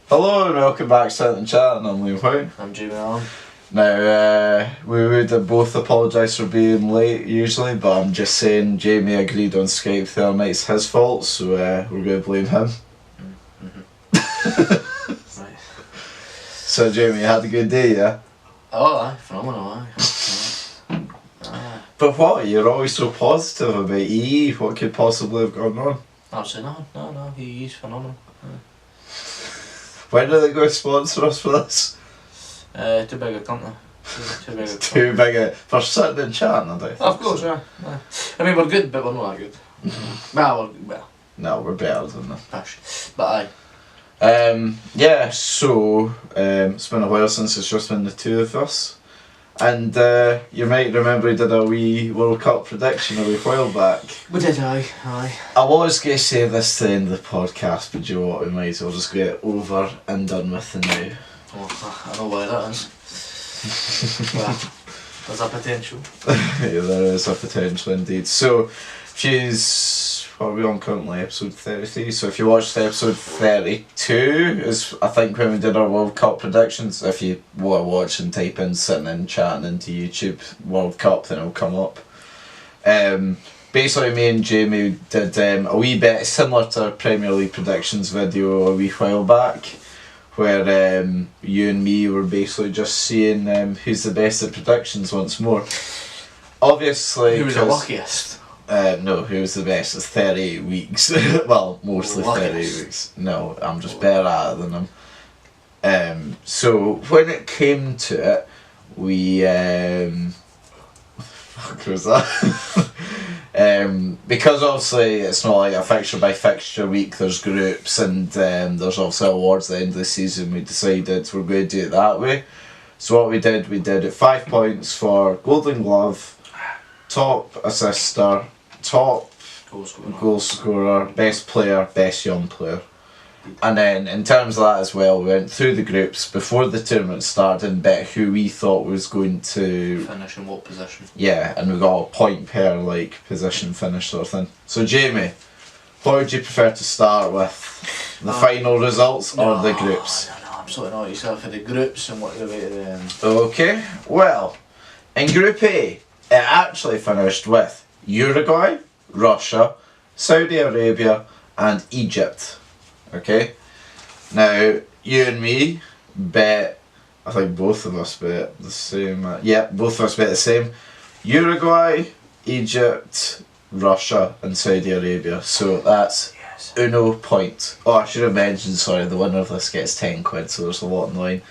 Hello and welcome back to Thayjamieallan. I'm Whyte. I'm Thayjamieallan. Now, we would both apologise for being late usually, but I'm just saying Jamie agreed on Skype the other night, it's his fault, so we're going to blame him. Right. So Jamie, you had a good day, yeah? Oh, aye, phenomenal, aye. But what? You're always so positive about EE, what could possibly have gone wrong? Absolutely no, he's phenomenal. When are they going to sponsor us for this? Too big a company. Too big a... for sitting and chatting, I think. Of course, yeah. I mean, we're good, but we're not that good. Well, No, we're better than them. pish. But Yeah, so it's been a while since it's just been the two of us. And you might remember we did a wee World Cup prediction a wee while back. we did, aye. I was going to say this to the end of the podcast, but you know what, we might as well just get it over and done with the now. Oh, I know why that is. Well, there's a potential. Yeah, there is a potential indeed. So, what are we on currently? Episode 33. So if you watched episode 32, is I think when we did our World Cup predictions. If you want to watch and type in sitting and chatting into YouTube World Cup, then it'll come up. Basically me and Jamie did a wee bit similar to our Premier League predictions video a wee while back, where you and me were basically just seeing who's the best at predictions once more. Obviously, Who was the luckiest? No, who's the best? It's 38 weeks. Well, mostly 38 weeks. No, I'm just better at it than them. So when it came to it, we what the fuck was that? Because obviously it's not like a fixture by fixture week. There's groups and there's also awards at the end of the season. We decided we're going to do it that way. So what we did it 5 points for Golden Glove, top assister, top goal scorer, best player, best young player. And then in terms of that as well, we went through the groups before the tournament started and bet who we thought was going to finish in what position. Yeah, and we got a point per position finish sort of thing. So Jamie, what would you prefer to start with? The final results or the groups? No, absolutely not. Yourself for the groups and what you're about to Okay, well, in Group A, it actually finished with Uruguay, Russia, Saudi Arabia and Egypt. Okay? Now, you and me bet, I think both of us bet the same. Both of us bet the same. Uruguay, Egypt, Russia and Saudi Arabia. So that's uno point. Oh, I should have mentioned, sorry, the winner of this gets 10 quid, so there's a lot in the line.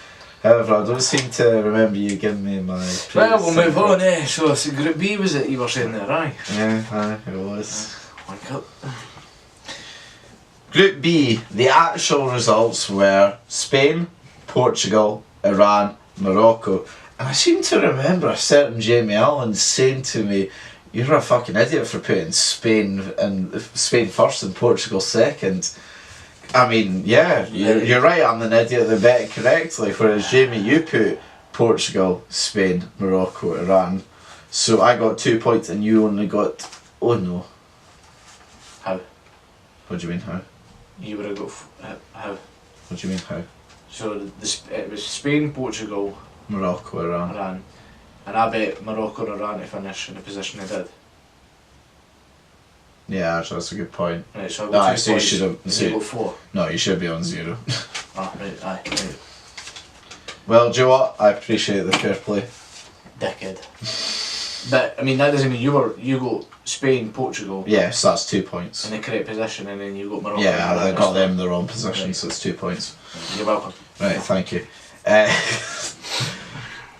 However, I don't seem to remember you giving me my... Well, we'll move on, So it's Group B, was it, you were saying there, aye? Yeah, it was. Wake up. Group B, the actual results were Spain, Portugal, Iran, Morocco. And I seem to remember a certain Thayjamieallan saying to me, "You're a fucking idiot for putting Spain first and Portugal second." I mean, yeah, you're right, I'm an idiot that bet it correctly, whereas Jamie, you put Portugal, Spain, Morocco, Iran. So I got 2 points and you only got... Oh no. How? What do you mean how? You would have got... how? What do you mean how? So it was Spain, Portugal, Morocco, Iran. And I bet Morocco and Iran to finish in the position they did. Yeah, actually, that's a good point. Right, so I got 2 so you points. should have... You got 4. No, you should be on 0. Right, right. Well, do you know what? I appreciate the fair play. Dickhead. But, I mean, that doesn't mean you got Spain, Portugal... Yes, that's 2 points. In the correct position, and then you got Morocco. Yeah, I got them in the wrong position, so it's 2 points. You're welcome. Right, thank you.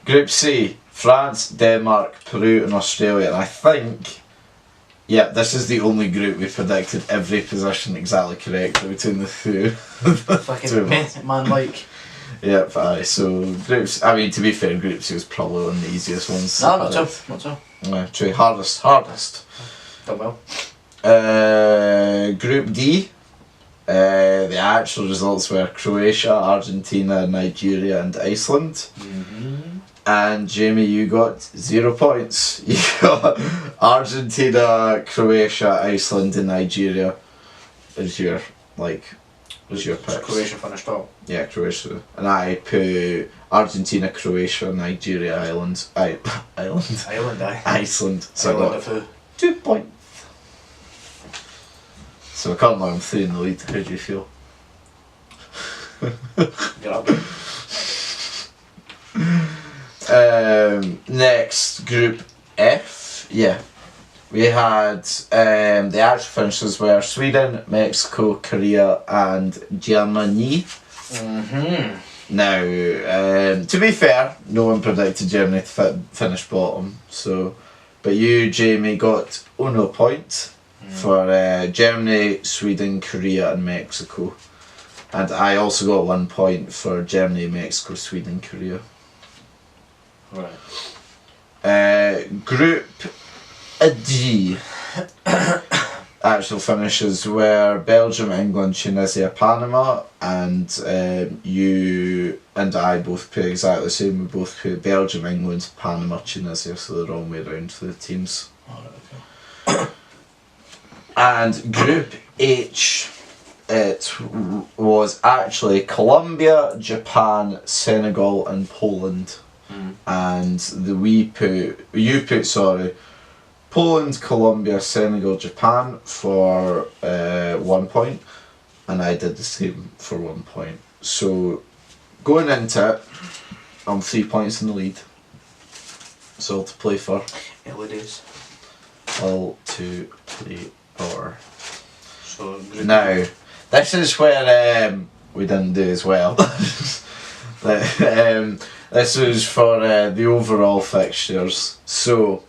Group C, France, Denmark, Peru and Australia. And I think... Yeah, this is the only group we predicted every position exactly correctly between the two. Fucking man like. Yep, aye. So groups. I mean, to be fair, Group C was probably one of the easiest ones. No, not so. Yeah, true. Hardest. Done well. Group D. The actual results were Croatia, Argentina, Nigeria, and Iceland. And Jamie, you got 0 points. You got Argentina, Croatia, Iceland, and Nigeria as your was your So picks. Croatia finished top. Yeah, Croatia. And I put Argentina, Croatia, Nigeria, Ireland. Ireland. Ireland, aye. Iceland. So I Ireland got of who? 2 points. So currently I'm 3 in the lead. How do you feel? Get up. Next, Group F. Yeah. We had the actual finishes were Sweden, Mexico, Korea and Germany. Mm-hmm. Now, to be fair, no one predicted Germany to finish bottom. So, but you, Jamie, got 1 point for Germany, Sweden, Korea and Mexico. And I also got 1 point for Germany, Mexico, Sweden, Korea. Right. Group D. Actual finishes were Belgium, England, Tunisia, Panama, and you and I both put exactly the same. We both put Belgium, England, Panama, Tunisia, so the wrong way around for the teams. Alright, okay. And Group H, it was actually Colombia, Japan, Senegal, and Poland. And you put Poland, Colombia, Senegal, Japan for 1 point, and I did the same for 1 point. So going into it, I'm 3 points in the lead. It's all to play for. Early days. All to play for. So Now, this is where we didn't do as well. This was for the overall fixtures. So,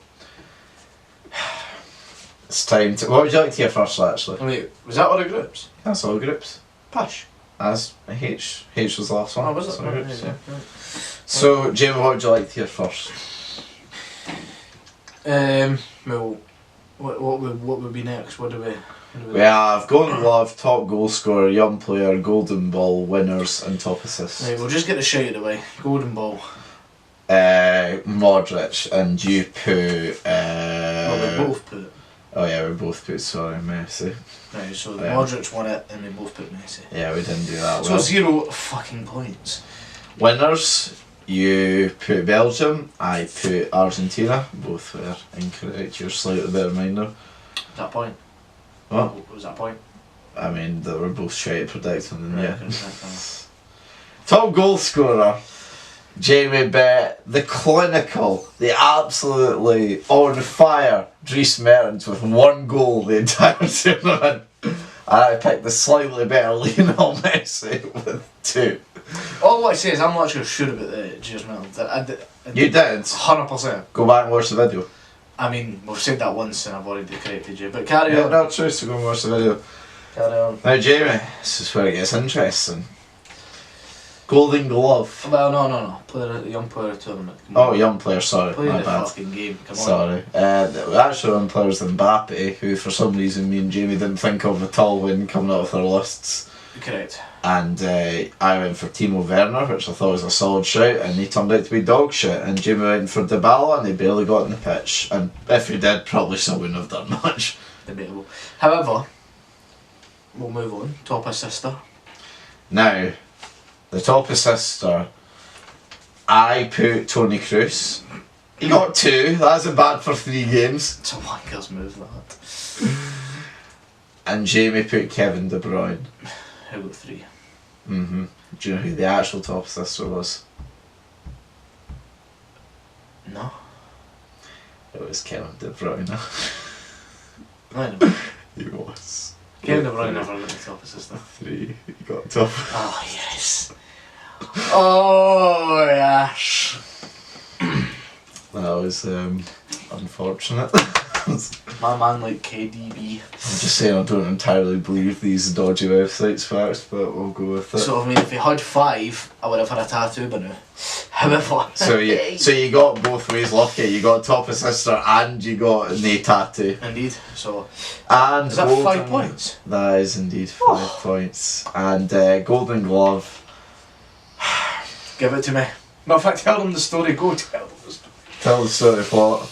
it's time to... What would you like to hear first, actually? wait, was that all the groups? That's all groups. Push. As H was the last one. Oh, was it? So, Right, groups, yeah, yeah. right. So, Jamie, what would you like to hear first? Well, what would be next? What do we We have Golden Glove, top goal scorer, young player, golden ball, winners and top assists. Right, we'll just get the shout out of the way. Golden ball. Modric, and you put... Well, we both put. Oh yeah, we both put, sorry, Messi. Right, so Yeah. Modric won it and we both put Messi. Yeah, we didn't do that So well. 0 fucking points. Winners, you put Belgium, I put Argentina. Both were incorrect. You're slightly better reminder. Was that point? What? Was that point? I mean, they were both shite at predicting them, yeah. Okay. Top goal scorer, Jamie bet the clinical, the absolutely on fire Dries Mertens with 1 goal the entire tournament. And I picked the slightly better Lionel Messi with 2. All what I say is I'm not sure about the Thayjamieallan. You did? 100%. Go back and watch the video. I mean, we've said that once and I've already corrected you, but carry Yeah, on. no choice to go and watch the video. Carry on. Now, Jamie, this is where it gets interesting. Golden Glove. Well, no. The young player tournament. Come Oh, on. young player, sorry, Play my the bad. fucking game. Come on. Sorry. The actual young player was Mbappe, who for some reason me and Jamie didn't think of at all when coming up with our lists. Correct. And I went for Timo Werner, which I thought was a solid shout, and he turned out to be dog shit. And Jamie went for Dybala, and he barely got on the pitch. And if he did, probably still wouldn't have done much. Debatable. However, we'll move on. Top assister. Now, the top assister, I put Toni Kroos. He got 2, that isn't bad for 3 games. It's a wanker's move, that. And Jamie put Kevin De Bruyne. I got 3. Mm-hmm. Do you know who the actual top assister was? No. It was Kevin De Bruyne. I know. He was. Kevin De Bruyne never got the top assister. 3, he got top. Oh, yes. Oh, yes. That was unfortunate. My man like KDB. I'm just saying I don't entirely believe these dodgy websites facts, but we'll go with it. So, I mean, if he had 5, I would have had a tattoo by now. However. So you got both ways lucky. You got top assister and you got no tattoo. Indeed. So, And is that golden, 5 points? That is indeed 5 points. And Golden Glove. Give it to me. No, in fact, tell them the story. Go tell them the story. Tell the story of what?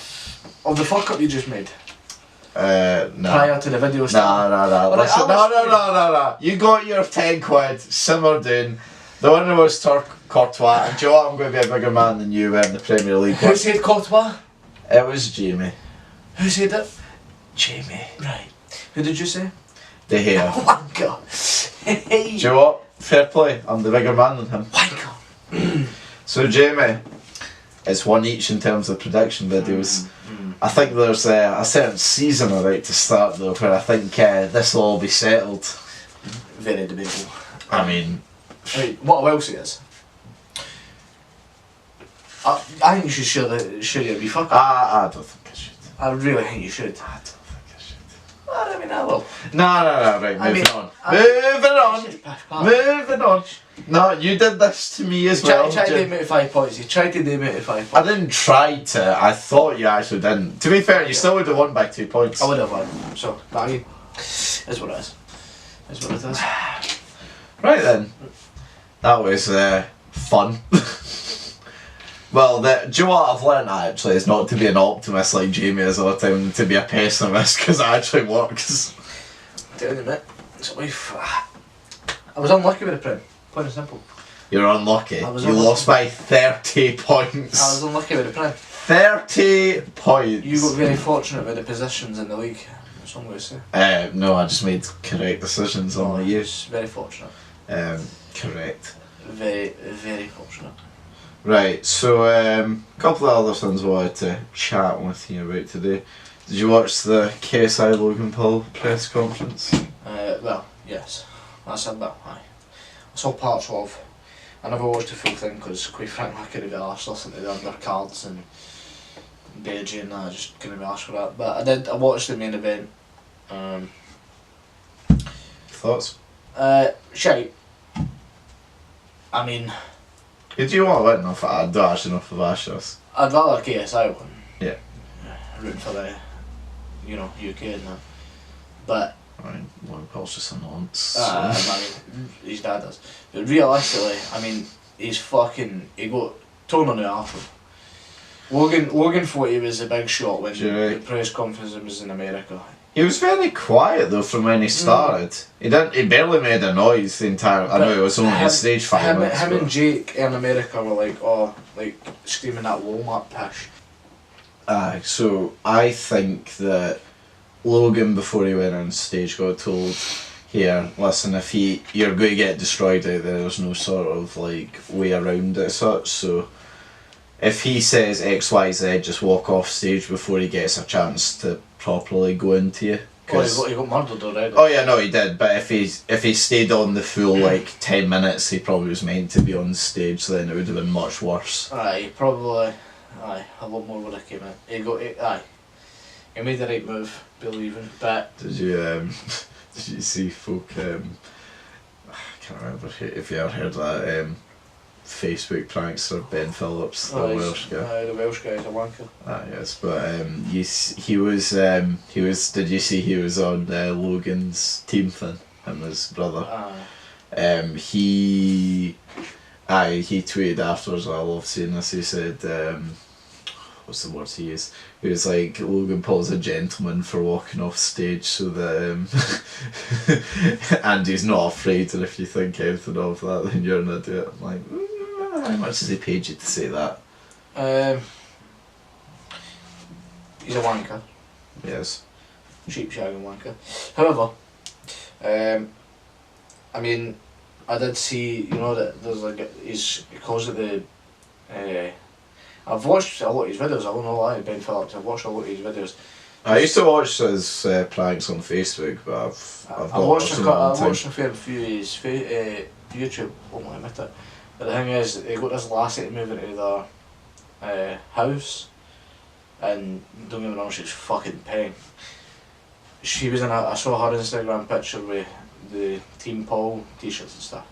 Of the fuck up you just made. No. Prior to the video start. No. Alright, Listen, no. You got your 10 quid, simmer down. The winner was Courtois, and do you know what? I'm going to be a bigger man than you in the Premier League. Who said Courtois? It was Jamie. Who said it? Jamie. Right. Who did you say? De Gea. Wanker. Do you know what? Fair play. I'm the bigger man than him. Wanker. So Jamie, it's one each in terms of prediction videos. I think there's a certain season about to start though where I think this will all be settled. Very debatable. I mean, what I will say is, I think you should share your beef. I don't think I should. I really think you should. I don't think I should. Well, I mean, I will. No, right, moving on. No, you did this to me as well. Tried to do me to 5 points. You tried to do me to 5 points. I didn't try to, I thought you actually didn't. To be fair, you still would have won by 2 points. I would have won, so, but I mean, it's what it is. It's what it is. Right then. That was fun. Well, do you know what I've learned actually is not to be an optimist like Jamie is all the time, to be a pessimist, because it actually works. Tell you mate, it's a life. I was unlucky with the Prem, plain and simple. You're unlucky. You unlucky. lost by 30 points. I was unlucky with the Prem. 30 points. You got very fortunate with the positions in the league. That's what I'm going to say. No, I just made correct decisions on the use. Very fortunate. Correct. Very, very fortunate. Right, so a couple of other things I wanted to chat with you about today. Did you watch the KSI Logan Paul press conference? Well, yes. I said that, aye. I saw parts of. I never watched the full thing because, quite frankly, I couldn't be arsed listening to the undercards and Deji and that. I just couldn't be arsed for that. But I watched the main event. Thoughts? Shite. I mean, Did you want to win off I don't actually know for Vashos. I'd rather KSI win. Yeah. Rooting for the, UK and that. But I mean, Logan Paul's just a nonce. I mean, his dad does. But realistically, I mean, he got torn on the arse. Logan thought he was a big shot when the press conference was in America. He was very quiet though from when he started. He barely made a noise the entire. I know it was only on stage 5 minutes. Him and Jake in America were like screaming that Walmart pish. So I think that Logan, before he went on stage, got told, "Here, listen, if you're going to get destroyed out there, there's no sort of way around it as such. So if he says X, Y, Z, just walk off stage before he gets a chance to properly go into you." He got murdered already. Oh yeah, no, he did. But if he stayed on the full 10 minutes, he probably was meant to be on stage. Then it would have been much worse. Aye, probably. Aye, a lot more would have came in. He made the right move, believing. But did you see folk? I can't remember if you ever heard that Facebook prankster Ben Phillips, the Welsh guy. Aye, the Welsh guy is a wanker. Yes, but he was. Did you see he was on Logan's team thing? Him and his brother. He tweeted afterwards. I love seeing this. He said, what's the words he used? He was like, Logan Paul's a gentleman for walking off stage, so that and he's not afraid. And if you think anything of that, then you're an idiot. I'm like, how much has he paid you to say that? He's a wanker. Yes. Cheap shagging wanker. However, I mean, I did see, that there's he calls it the. I've watched a lot of his videos. I don't know why, Ben Phillips. I've watched a lot of his videos. I used to watch his pranks on Facebook, but I've not watched a fair few of his YouTube. Won't admit it. But the thing is, they got this lassie to move into their house, and don't get me wrong, she's fucking paying. She was I saw her Instagram picture with the Team Paul t-shirts and stuff.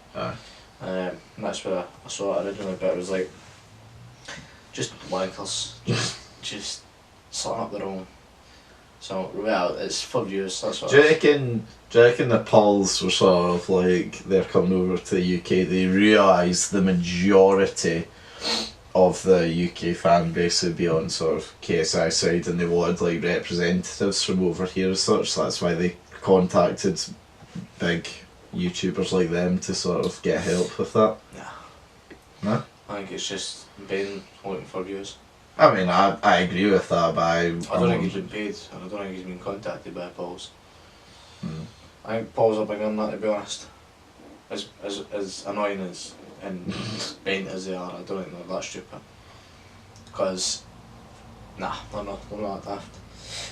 And that's where I saw it originally, but it was like, just wankers, just setting up their own. So, well, it's for views, that's what do you reckon the Pauls were sort of they're coming over to the UK, they realised the majority of the UK fan base would be on sort of KSI side, and they wanted like representatives from over here as such. So that's why they contacted big YouTubers like them to sort of get help with that. Nah. No? I think it's just Ben looking for views. I mean, I agree with that, but I don't think he's been paid, and I don't think he's been contacted by Pauls. I think Pauls are big on that, to be honest. As annoying as and bent as they are, I don't think they're that stupid. Because, nah, they're not that daft.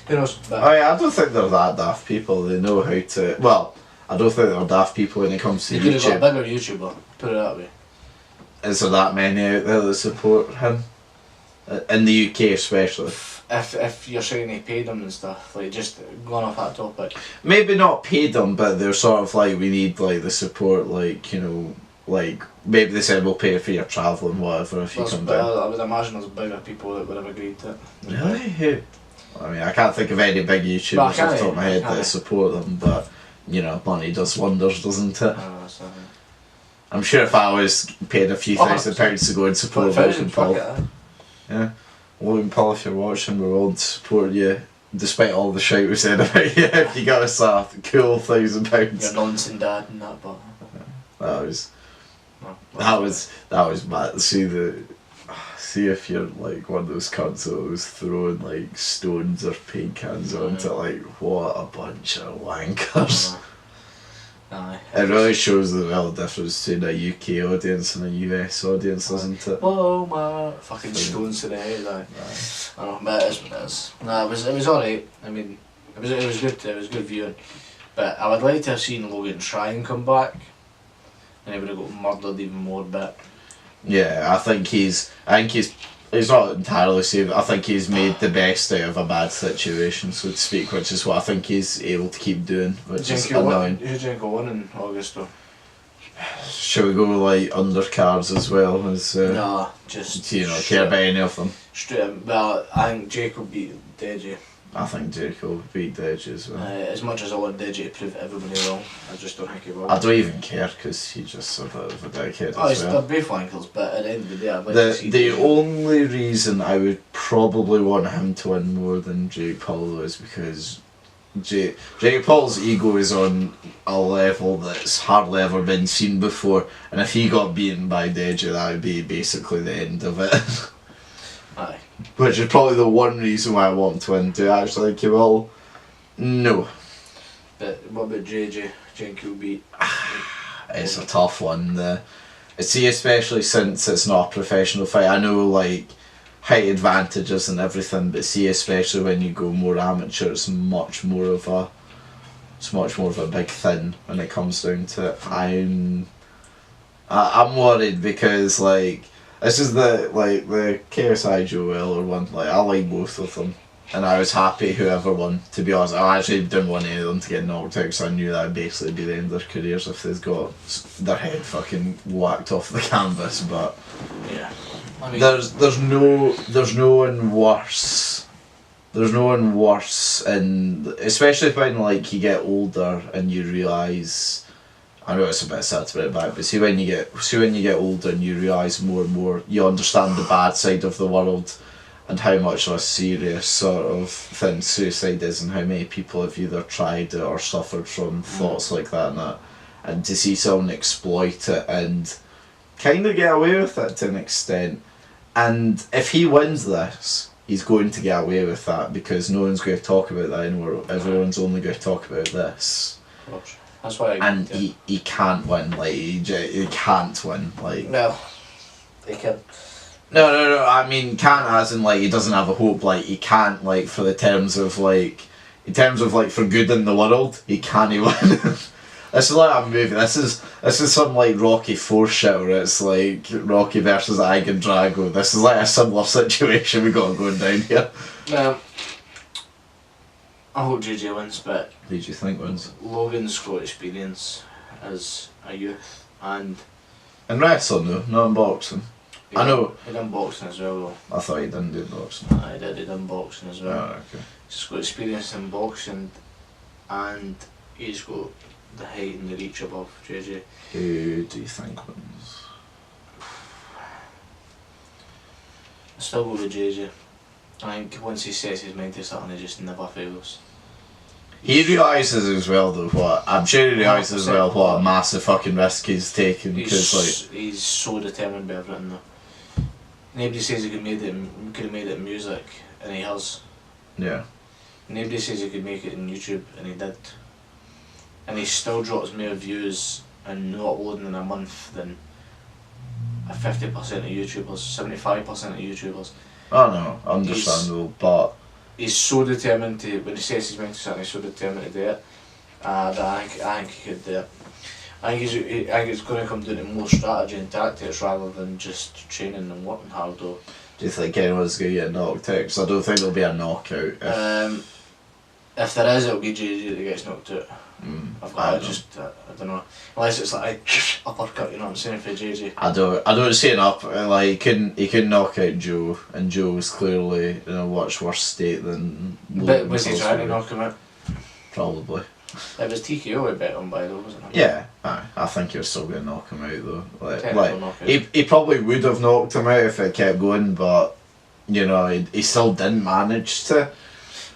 Who knows? But I don't think they're that daft people. They know how to. Well, I don't think they're daft people when it comes to you could have YouTube. got a bigger YouTuber, put it that way. Is there that many out there that support him? In the UK especially. If you're saying they paid them and stuff, like just going off that topic. Maybe not paid them, but they're sort of like, we need like the support, like, you know, like maybe they said we'll pay for your travel and whatever if you come down. I would imagine there's bigger people that would have agreed to it. Really? Who? I mean, I can't think of any big YouTubers off the top of my head that support them, but you know, money does wonders, doesn't it? I'm sure if I was paid a few £1,000 to go and support Logan Paul. Yeah. Logan Paul, if you're watching, we're willing to support you despite all the shite we said about you. If you got us a cool £1,000. Your nonsense dad and that, but that was mad. See if you're like one of those cunts that was throwing like stones or paint cans onto like, what a bunch of wankers. It really shows the real difference between a UK audience and a US audience, doesn't it? Whoa, my fucking stones to the head. I know, but it is what it is. Nah, it was alright. I mean, it was good. It was good viewing. But I would like to have seen Logan try and come back, and he would have got murdered even more. But yeah, I think he's not entirely safe. I think he's made the best out of a bad situation, so to speak, which is what I think he's able to keep doing, which is annoying. Who do you think will win in August though? Shall we go like undercards as well as? Nah, just. You know, care about any of them. Straight. Well, I think Jake will beat Deji. I think Jake will beat Deji as well. As much as I want Deji to prove everybody wrong, I just don't think he will. I don't even care because he's just a bit of a dickhead as well. They're both wankers, but at the end of the day, I'd like to see the only reason I would probably want him to win more than Jake Paul is because Jake Paul's ego is on a level that's hardly ever been seen before, and if he got beaten by Deji, that would be basically the end of it. Aye. Which is probably the one reason why I want him to win. Do I actually think he will? No. But what about JJ? Think he'll beat? It's a tough one. See, especially since it's not a professional fight. I know like height advantages and everything, but see, especially when you go more amateur, it's much more of a big thing when it comes down to it. I'm worried because like this is the KSI Joe Weller one. Like I like both of them, and I was happy whoever won. To be honest, I actually didn't want any of them to get knocked out because I knew that would basically be the end of their careers if they'd got their head fucking whacked off the canvas. But yeah, I mean, there's no one worse. There's no one worse, and especially when like you get older and you realise. I know it's a bit sad to bring it back, but see when you get older and you realise more and more, you understand the bad side of the world and how much of a serious sort of thing suicide is and how many people have either tried it or suffered from thoughts like that, and to see someone exploit it and kind of get away with it to an extent. And if he wins this, he's going to get away with that because no one's going to talk about that anymore. Everyone's only going to talk about this. That's why he can't win, like he can't win, like no, he can. No. I mean, can't as in like he doesn't have a hope. Like he can't like for the terms of like for good in the world, he can't win. This is like a movie. This is some like Rocky 4 shit where it's like Rocky versus Igan Drago. This is like a similar situation we got going down here. I hope JJ wins, but who do you think wins? Logan's got experience as a youth and in wrestling though, not in boxing. I know. He done boxing as well though. I thought he didn't do boxing. He did. He done boxing as well. Oh, okay. He's got experience in boxing, and he's got the height and the reach above JJ. Who do you think wins? Still go with JJ. I think once he sets his mind to something, he just never fails. He realises as well though what I'm sure he realises as well what a massive fucking risk he's taking because like he's so determined by everything though. Nobody says he could have made it in music, and he has. yeah. Nobody says he could make it in YouTube, and he did. And he still drops more views and no uploading in a month than 50% of YouTubers, 75% of YouTubers. Oh no, understandable, but He's so determined to, when he says he's meant to something, he's so determined to do it. And I think he could do it. I think it's going to come down to more strategy and tactics rather than just training and working hard though. do you think anyone's going to get knocked out? Because I don't think there'll be a knockout. If there is, it'll be JJ that gets knocked out. I don't know. Unless it's like a uppercut, you know what I'm saying, for JJ. I don't see an up. Like he can knock out Joe, and Joe's clearly in a much worse state than. But was he trying to knock him out? Probably. It was TKO I bet on by though, wasn't it? Yeah, I think you're still going to knock him out though. Knockout. He probably would have knocked him out if it kept going, but you know he still didn't manage to.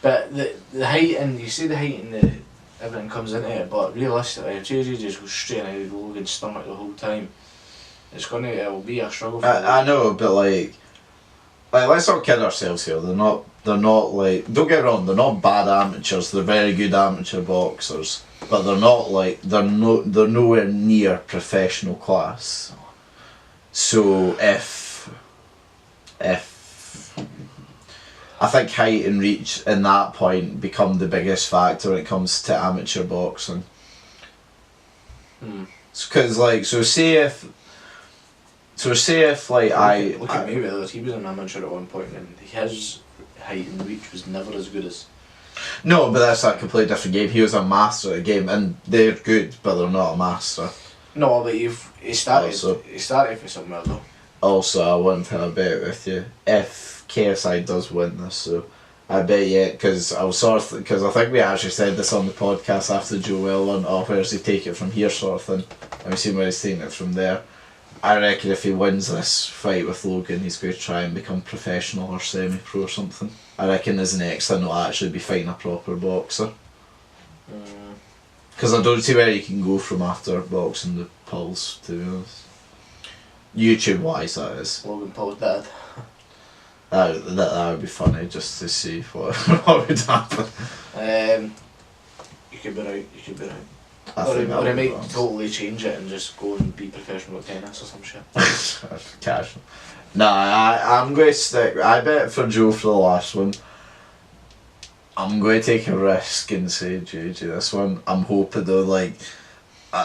But the height, and you see the height and the everything comes into it, but realistically, if JJ just goes straight into Logan's stomach the whole time, it'll be a struggle for him. I know, but like let's not kid ourselves here. They're not like, don't get me wrong, they're not bad amateurs. They're very good amateur boxers, but they're not like they're nowhere near professional class. So if I think height and reach in that point become the biggest factor when it comes to amateur boxing. Because say if like look at Mayweather, he was an amateur at one point and his height and reach was never as good as. No, but that's a completely different game. He was a master at the game, and they're good, but they're not a master. No, but he started for somewhere though. Also, I want to have a bet with you. If KSI does win this, so I bet you, because I think we actually said this on the podcast after Joel won, where does he take it from here sort of thing, and we've seen where he's taking it from there. I reckon if he wins this fight with Logan, he's going to try and become professional or semi-pro or something. I reckon his next thing will actually be fighting a proper boxer. Because I don't see where he can go from after boxing the Pulse, to be honest. YouTube wise, that is. Logan Paul's dead. That would be funny just to see what would happen. You could be right. Or he might totally change it and just go and be professional at tennis or some shit. Casual. Nah, I'm going to stick. I bet for Joe for the last one. I'm going to take a risk and say JJ this one. I'm hoping though, like,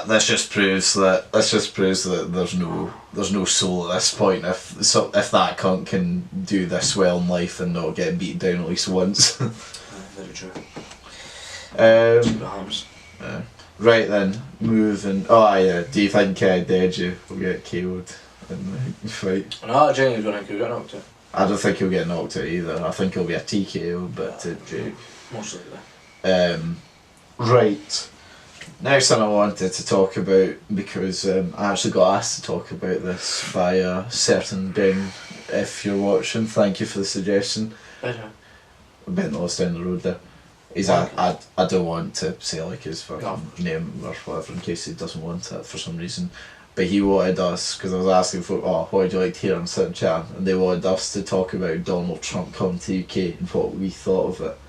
this just proves that there's no soul at this point. If that cunt can do this well in life and not get beat down at least once. Very true. Yeah. Right then, moving. Oh yeah, do you think Deji will get KO'd in the fight? No, I genuinely don't think he'll get knocked out. I don't think he'll get knocked out either. I think it'll be a TKO, but to Jake. Most likely. Right. Next thing I wanted to talk about, because I actually got asked to talk about this by a certain Ben. If you're watching, thank you for the suggestion. Ben lives down the road there. I don't want to say like his fucking name or whatever in case he doesn't want it for some reason. But he wanted us, because I was asking for, what would you like to hear on Sit and Chat? And they wanted us to talk about Donald Trump coming to UK and what we thought of it.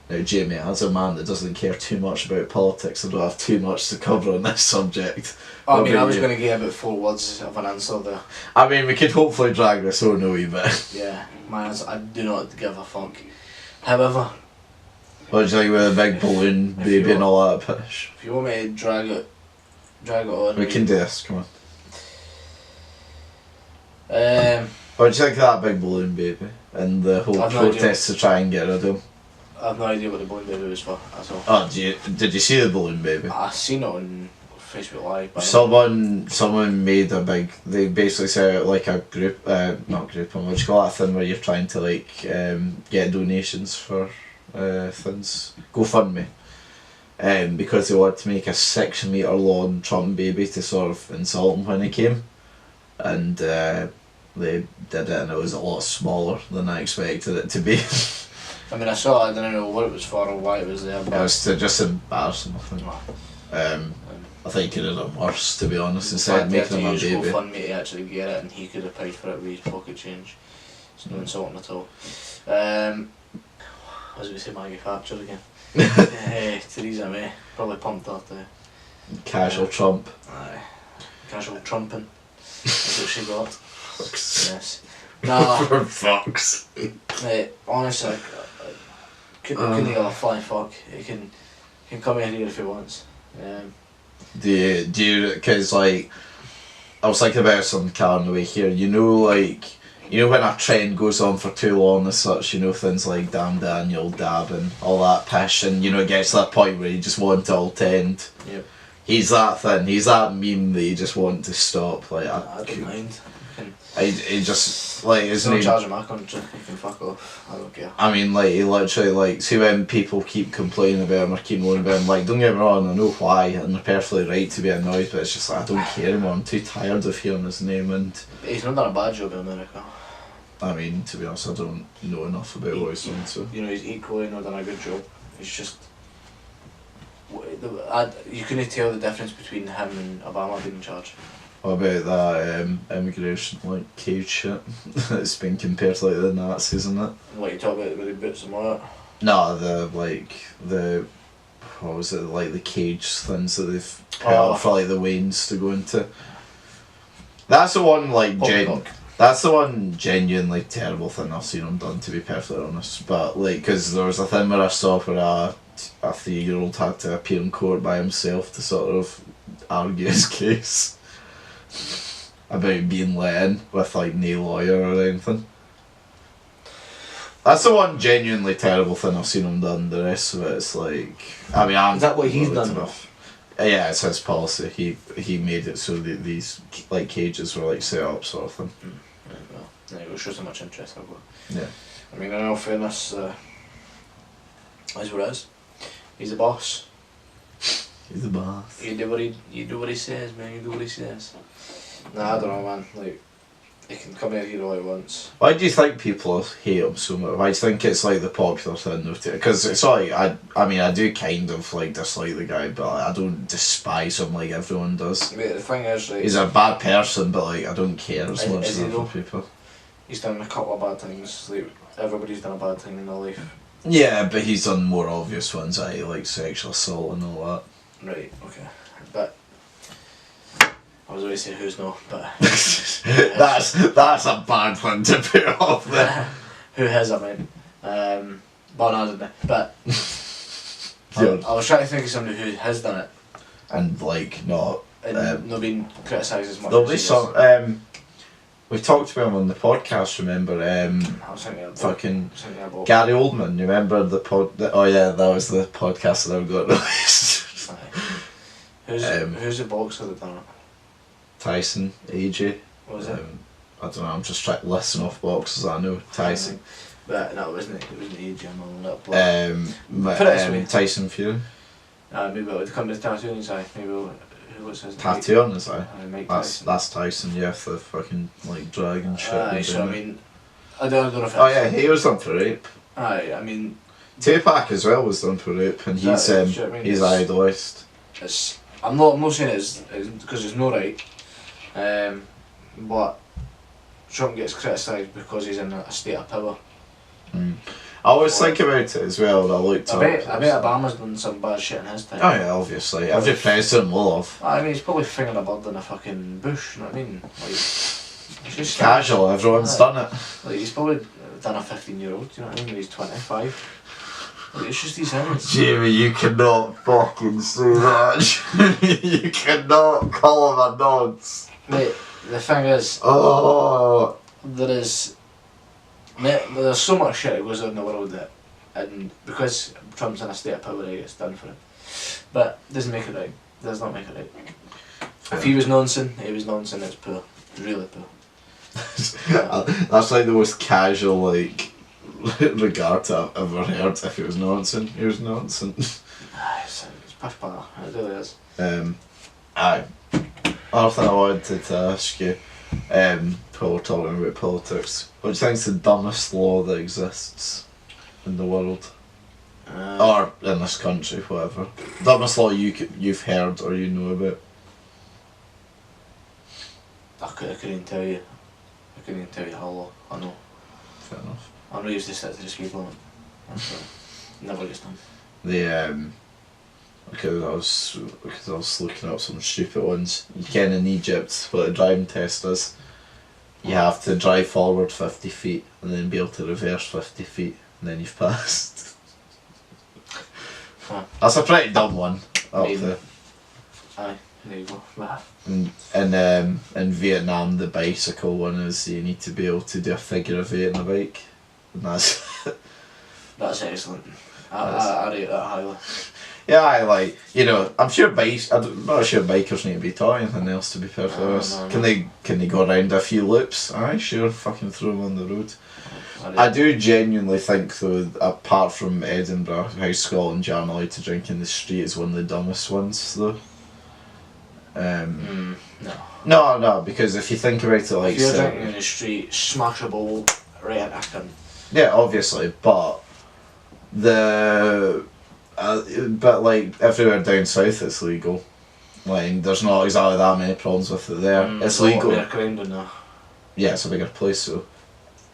Now Jamie, as a man that doesn't care too much about politics, I don't have too much to cover on this subject. I was going to get about 4 words of an answer there. I mean, we could hopefully drag this on a wee bit. Yeah, I do not give a fuck. However... What do you think with a big balloon baby and all that pish? If you want me to drag it on... We can do this, come on. What do you think of that big balloon baby and the whole protest to try and get rid of him? I have no idea what the balloon baby was for at all. Oh, did you see the balloon baby? I seen it on Facebook Live. Someone made a big. They basically set out like a group, not group. What do you call that thing where you're trying to like get donations for things? GoFundMe. Because they wanted to make a 6 metre long Trump baby to sort of insult him when he came, and they did it and it was a lot smaller than I expected it to be. I mean, I saw it, I didn't know what it was for or why it was there, but... It was to just embarrass him, I think. I think he could have done worse, to be honest, instead of making him a baby. GoFundMe to actually get it, and he could have paid for it with his pocket change. It's no insulting at all. I was going to say Maggie Thatcher again. Theresa May, probably pumped that there. Casual Trump. Aye. Casual trumping. That's what she got. Fucks. Yes. Nah. For fucks. Mate, honestly, couldn't give a flying fuck. He can come in here if he wants. Do you, because like, I was thinking about something on the way here, you know when a trend goes on for too long as such, you know, things like Damn Daniel, Dab and all that pish, and you know, it gets to that point where you just want it all to end. Yep. He's that thing, he's that meme that you just want to stop, like, I don't mind. He just, like, isn't Don't he... charge him my country, he can fuck off, I don't care. I mean, like, he literally, like, see when people keep complaining about him or keep moaning about him, like, don't get me wrong, I know why, and they're perfectly right to be annoyed, but it's just like, I don't care anymore, I'm too tired of hearing his name, and... He's not done a bad job in America. I mean, to be honest, I don't know enough about what he's done, so... You know, he's equally not done a good job. He's just... You couldn't tell the difference between him and Obama being in charge. What about that immigration, like, cage shit? It's been compared to, like, the Nazis and that. What you talk about with the boots and all that? No, what was it, like, the cage things that they've put out for, like, the Waynes to go into. That's the one, like, that's the one genuinely terrible thing I've seen him done, to be perfectly honest. But, like, because there was a thing where I saw where a 3-year-old had to appear in court by himself to sort of argue his case about being let in with, like, no lawyer or anything. That's the one genuinely terrible thing I've seen him done. The rest of it, it's like... I mean, Is that what he's done? Yeah, it's his policy. He made it so that these, like, cages were, like, set up sort of thing. Well, it shows how much interest I've got. Yeah. I mean, in all fairness, is what it is. He's the boss. He's the boss. You do what he says, man. You do what he says. Nah, I don't know, man. Like, he can come out here all he wants. Why do you think people hate him so much? Why do you think it's, like, the popular thing? Because it's like, I mean, I do kind of, like, dislike the guy, but like, I don't despise him like everyone does. Mate, the thing is, like... He's a bad person, but, like, I don't care as much as other people. He's done a couple of bad things. Like, everybody's done a bad thing in their life. Yeah, but he's done more obvious ones, like sexual assault and all that. Right, okay. But... I was always saying who's no, but... that's a bad one to put off there. Who has, I mean. Well, no, I didn't. But... I was trying to think of somebody who has done it. And, like, not... And not been criticised as much there'll be as some... we talked about him on the podcast, remember? I was thinking about... Fucking... Gary Oldman, you remember the oh yeah, that was the podcast that I got released. Who's the boxer that done it? Tyson, AJ. What was it? I don't know, I'm just trying to listen off boxes I know. Tyson. But no, it wasn't AJ, I'm on that. Tyson Fury. Maybe it would come to tattoo on his eye. Maybe who was his tattoo on his eye? That's Tyson, yeah, the fucking, like, dragon shit. So I mean, I don't know if oh yeah, he was done for rape. Aye, I mean... Tupac as well was done for rape, and he's idolised. I'm not saying it's because it's not right, but Trump gets criticised because he's in a state of power. I always think about it as well. I bet Obama's done some bad shit in his time. Oh yeah, obviously. Every president will have. I mean, he's probably fingering a bird in a fucking bush, you know what I mean? Like, it's just casual, like, everyone's done it. Like, he's probably done a 15-year-old, you know what I mean, when he's 25. Like, it's just these hands. Jamie, you cannot fucking say that. You cannot call him a nonce. Mate, the thing is... Oh! There's so much shit that goes on in the world that, and because Trump's in a state of power, he gets done for it. But doesn't make it right. Does not make it right. If he was nonsense, he was nonsense. It's poor, really poor. That's like the most casual, like, regard I've ever heard. If he was nonsense, he was nonsense. It's pish power. It really is. Aye. Other thing I wanted to ask you. While we're talking about politics, what do you think's the dumbest law that exists in the world? Or in this country, whatever. Dumbest law you've heard or you know about? I couldn't tell you. I couldn't even tell you how long. I know. Fair enough. I'm not used to sit to the speed limit. Never gets done. Because I was looking up some stupid ones. You can in Egypt, what a driving test is, you have to drive forward 50 feet and then be able to reverse 50 feet and then you've passed. Huh. That's a pretty dumb one. Aye, there you go. In Vietnam, the bicycle one is you need to be able to do a figure of 8 on a bike. And that's That's excellent. I rate that highly. yeah, I'm sure I'm not sure bikers need to be taught anything else, to be perfectly honest. No. Can they go around a few loops? Aye, sure, fucking throw them on the road. I do genuinely think though, apart from Edinburgh, how Scotland aren't allowed to drink in the street is one of the dumbest ones though. No, because if you think about it, like, if you're drinking in the street, smash a bowl right at a can. Yeah, obviously, but but like everywhere down south it's legal. Like there's not exactly that many problems with it there. It's legal. They're crime in there. Yeah, it's a bigger place, so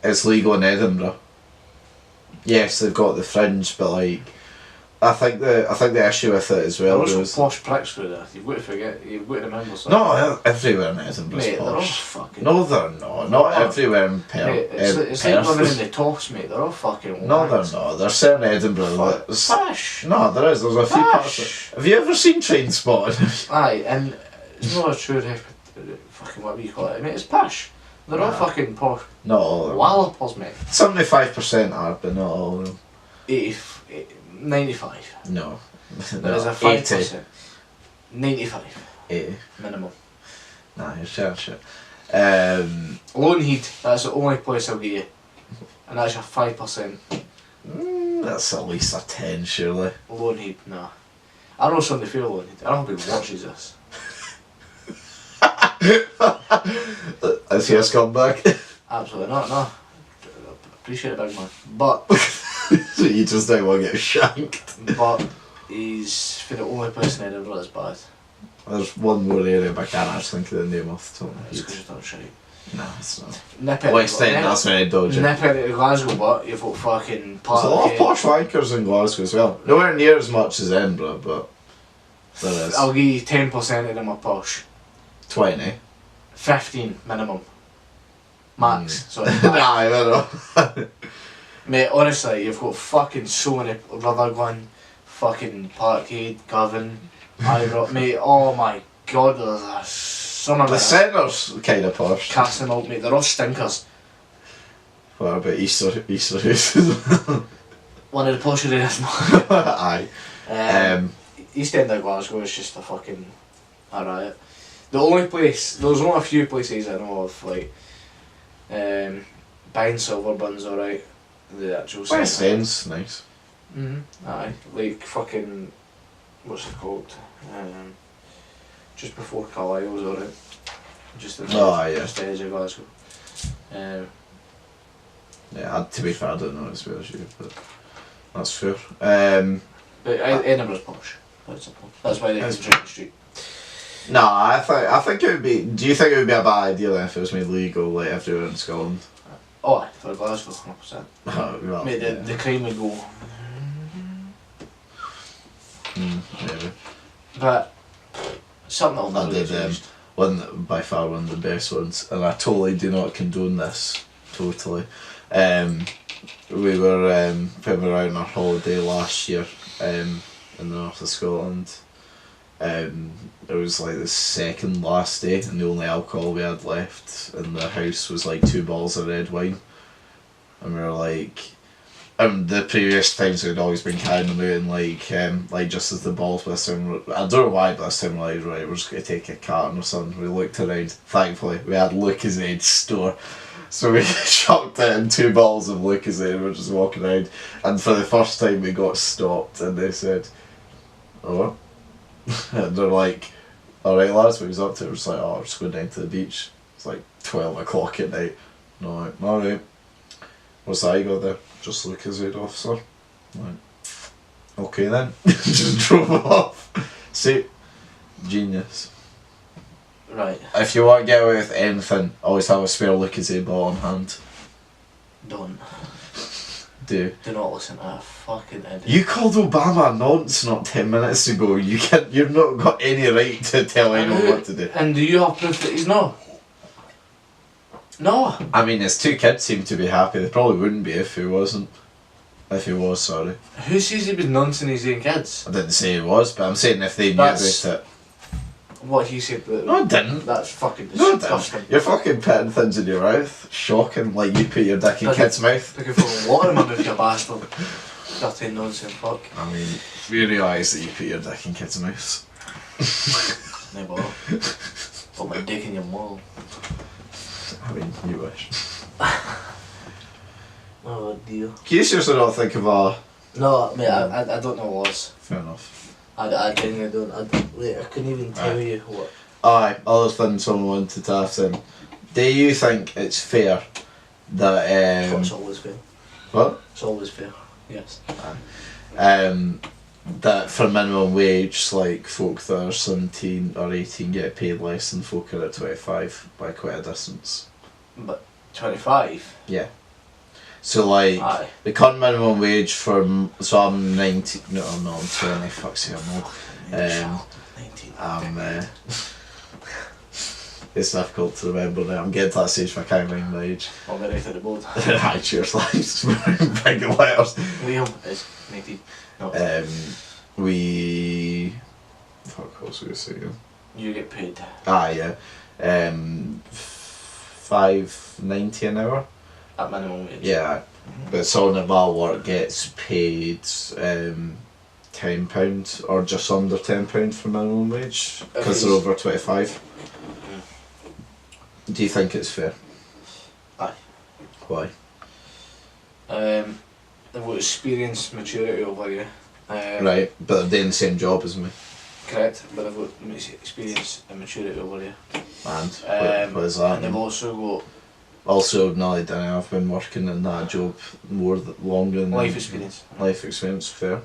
it's legal in Edinburgh. Yes, they've got the fringe, but like I think the issue with it as well There are is some posh pricks through there. You've got to remember something. no, everywhere in Edinburgh's Mate, they're all posh. fucking... No, they're not. Not everywhere in Mate, it's like living in the toffs, mate. They're all fucking... No, they're not. There's certain Edinburgh Pash! No, there is. There's a few parts. Have you ever seen Trainspotting? Aye, and it's not a true fucking whatever you call it. Mate, it's pash. They're all fucking posh. Not all of them. Wallopers, mate. 75% are, but not all of them. 95. No. There is a 5%. 95. 80. Minimum. Nah, you're sharing shit. Loneheed, that's the only place I'll give you. And that's your 5%. That's at least a 10, surely. Loneheed, nah. I know somebody feel Loneheed. I don't know who watches this. Is he a scumbag? Absolutely not, no. Appreciate it, big man. But... So you just don't want to get shanked. But he's for the only person in Edinburgh that's bad. There's one more area, but I can't actually think of the name off the top of my It's head. because you don't shite. No, it's not. Nip West End, that's very dodgy. Nip into Glasgow, but you've got fucking There's a lot of posh wankers in Glasgow as well. Nowhere near as much as Edinburgh, but there is. I'll give you 10% of them are posh. 20. 15 minimum. Max. Sorry. Nah, I don't know. Mate, honestly, you've got fucking so many Rutherglen, fucking Parkhead, Govan, Ibrox, mate, oh my god, there's some of The centre's kind of posh. Castlemilk, mate, they're all stinkers. What about Easter House? One of the posher areas. Aye. East End of Glasgow is just a fucking a riot. The only place, there's only a few places I know of, like, buying silver buns, alright. The actual West End's nice. Aye, like fucking, what's it called? Just before Carlisle's, alright. Just at just the edge of Glasgow. Yeah, to be fair, I don't know as well as you, but that's fair. But Edinburgh's posh. That's why they can drink the street. No, I think it would be. Do you think it would be a bad idea then if it was made legal like everywhere in Scotland? Oh, aye, for Glasgow, 100%. Oh, well, Mate, the crime would go. Maybe. But something will never did, get changed. By far one of the best ones, and I totally do not condone this. Totally. We were when we were out on our holiday last year in the north of Scotland. It was like the second last day, and the only alcohol we had left in the house was like 2 bottles of red wine, and we were like, the previous times we'd always been carrying them out, and like just as the bottles this time, I don't know why, but this time we're like, right, we're just gonna take a carton or something. We looked around. Thankfully, we had Lucozade store. So we chucked in 2 bottles of Lucozade and we're just walking around, and for the first time we got stopped and they said, "Oh," and they're like, "Alright lads, what was up to?" We're just like, "Oh, we're just going down to the beach." It's like, 12 o'clock at night. No, alright. What's that you got there? Just Lucas Aid officer. Right. Okay then. Just drove off. See? Genius. Right. If you want to get away with anything, always have a spare Lucas Aid ball on hand. Don't. Do not listen to a fucking idiot. You called Obama a nonce not 10 minutes ago. You've not got any right to tell anyone what to do. And do you have proof that he's not? No. I mean, his two kids seem to be happy. They probably wouldn't be if he wasn't. If he was, sorry. Who says he was noncing his own kids? I didn't say he was, but I'm saying if they knew about it. What he said. No, I didn't. That's fucking No, disgusting. You're fucking putting things in your mouth. Shocking. Like you put your dick in kids' mouth. Looking for water in my mouth, you bastard. Dirty nonsense fuck. I mean, we realise that you put your dick in kids' mouths. No bother. Put my dick in your mouth. I mean, you wish. Oh dear. Can you seriously not think of a... No, mate, I don't know what it was. Fair enough. I genuinely don't. Wait, I couldn't even tell you what. Aye, other than someone wanted to ask him, do you think it's fair that... It's always fair. What? It's always fair, yes. That for minimum wage, like folk that are 17 or 18 get paid less than folk that are at 25 by quite a distance. But 25? Yeah. So like, aye. the current minimum wage for, so I'm 19, no I'm not, I'm 20, fuck's sake, I'm old. 19. It's difficult to remember now, I'm getting to that stage where I can't remember my age. I'll get right at the board. Hi, cheers lads, big letters. Liam is 19. No. Fuck, what was I going to say again? You get paid. Ah, yeah. $5.90 an hour. At minimum wage. Yeah, but someone at my work gets paid £10 or just under £10 for minimum wage because they're over 25. Do you think it's fair? Aye. Why? They've got experience, maturity over you. Right, but they're doing the same job as me. Correct, but they've got experience and maturity over you. And what is that? And they've also got also, no, I don't know, I've been working in that job longer than... life experience. Life experience, fair.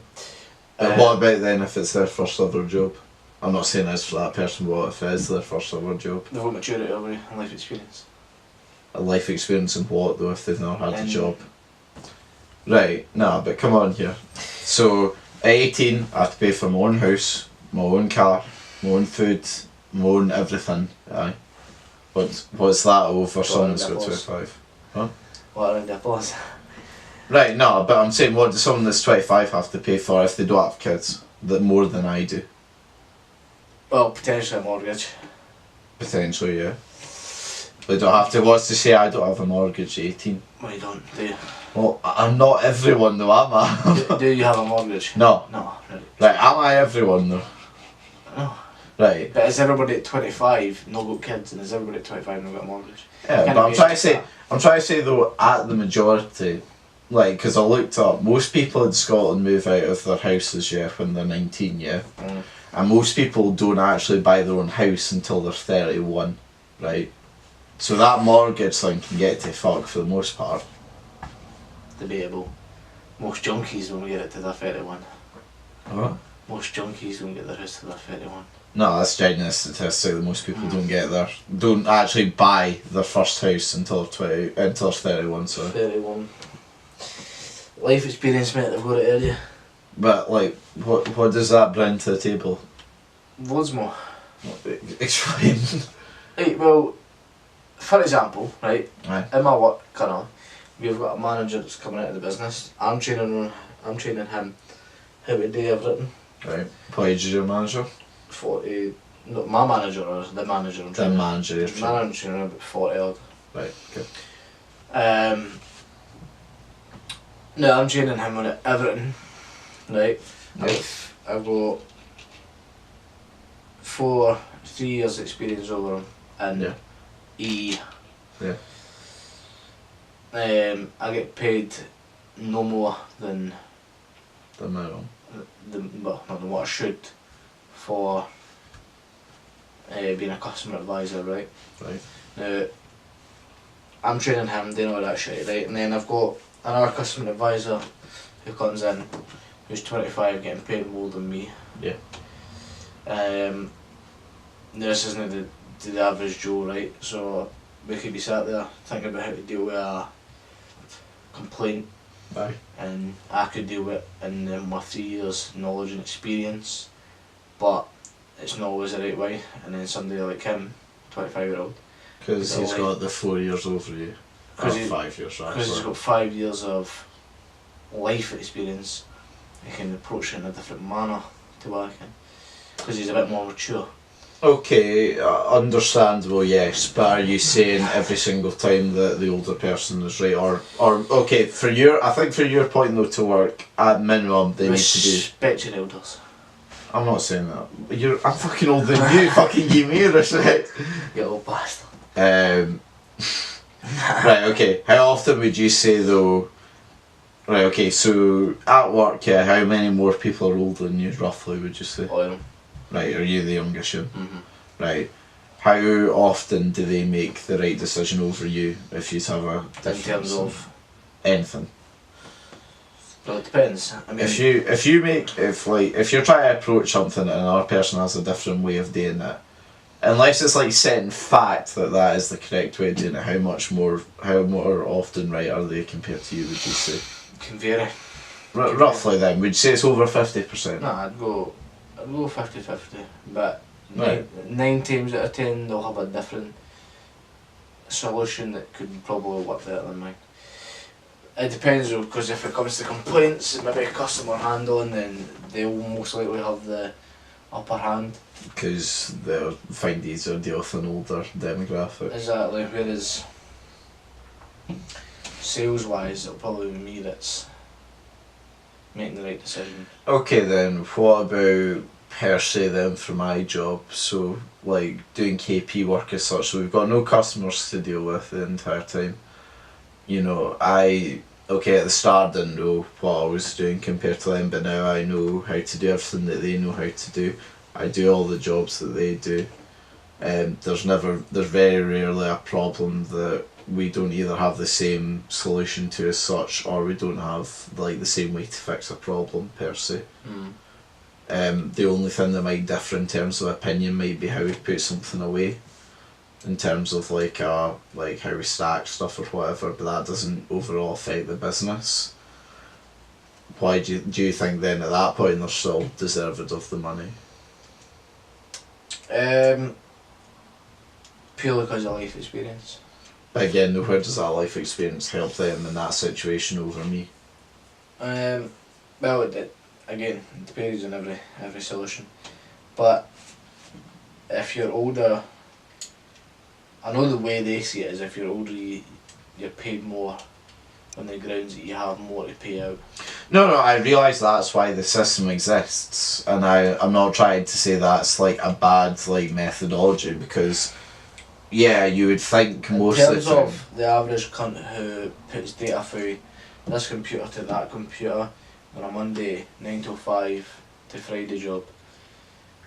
But what about then if it's their first ever job? I'm not saying it's for that person, but what if it is their first ever job? They've got maturity over you and life experience. A life experience in what though if they've not had a job? Right, nah, but come on here. So, at 18, I have to pay for my own house, my own car, my own food, my own everything, aye. What's that over someone that's got 25? Huh? What around the applause? Right, no, but I'm saying what does someone that's 25 have to pay for if they don't have kids? That more than I do? Well, potentially a mortgage. Potentially, yeah. They don't have to. What's to say I don't have a mortgage at 18? Well, you don't, do you? Well, I'm not everyone though, am I? do you have a mortgage? No. No, really. Right, am I everyone though? No. Right. But is everybody at 25 not got kids and is everybody at 25 not got a mortgage? Yeah, but I'm trying to say though, at the majority, like, because I looked up, most people in Scotland move out of their houses, yeah, when they're 19, yeah? Mm. And most people don't actually buy their own house until they're 31, right? So that mortgage thing can get to fuck for the most part. Debatable. Most junkies won't get it to their 31. What? Most junkies won't get their house to their 31. No, that's genuine statistic that most people don't actually buy their first house until they're 31, so. 31. Life experience, mate, they've got it earlier. But like, what does that bring to the table? Loads more. Explain. Right, well, for example, right, Aye. in my work, we've got a manager that's coming out of the business. I'm training him how to do everything. Right. What age is your manager? 40. No, my manager or the manager I'm The training. manager you're training. I'm training about 40 odd. Right, good. No, I'm training him on everything. Right. Yep. I've got 3 years experience over him and Yeah. Yeah. I get paid no more than The minimum. not than what I should for being a customer advisor, right? Right. Now, I'm training him, doing all that shit, right? And then I've got another customer advisor who comes in, who's 25, getting paid more than me. Yeah. This isn't the average Joe, right? So we could be sat there thinking about how to deal with a complaint. Aye. And I could deal with it in my 3 years knowledge and experience, but it's not always the right way. And then somebody like him, 25-year-old, Because he's got the 4 years over you. Or 'cause he- 5 years, because he's actually. got 5 years of life experience, he can approach it in a different manner to what I can, because he's a bit more mature. Okay, understandable, yes, but are you saying every single time that the older person is right, or okay, I think for your point though to work, at minimum they need to be. Respect your elders. I'm not saying that. I'm fucking older than you. Fucking give me respect. You old bastard. Right. Okay. How often would you say though? Right. Okay. So at work, yeah, how many more people are older than you roughly? Would you say? Oil. Right. Are you the youngest? Mm-hmm. Right. How often do they make the right decision over you if you have a difference? In terms of anything? well, it depends. I mean, If you're trying to approach something and another person has a different way of doing it, unless it's like set in fact that is the correct way of doing it, how more often right are they compared to you? Would you say? can vary. Roughly then, would you say it's over 50%? No, I'd go 50-50, but Right. 9 times out of 10 they'll have a different solution that could probably work better than mine. It depends though, because if it comes to complaints, maybe customer handling, then they'll most likely have the upper hand. Because they'll find easier to deal with an older demographic. Exactly, whereas sales wise it'll probably be me that's making the right decision. Okay then, what about per se then for my job? So like doing KP work as such, so we've got no customers to deal with the entire time. You know, at the start I didn't know what I was doing compared to them, but now I know how to do everything that they know how to do. I do all the jobs that they do. There's very rarely a problem that we don't either have the same solution to as such, or we don't have like the same way to fix a problem per se. The only thing that might differ in terms of opinion might be how we put something away, in terms of like how we stack stuff or whatever, but that doesn't overall affect the business. Why do you think then at that point they're still deserved of the money? Purely because of life experience. But again, where does that life experience help them in that situation over me? Well, again, it depends on every solution. But if you're older, I know the way they see it is if you're older, you're paid more on the grounds that you have more to pay out. No, I realise that's why the system exists, and I'm not trying to say that's like a bad like methodology, because yeah, you would think most of the In terms time. of the average cunt who puts data through this computer to that computer on a Monday 9 to 5 to Friday job,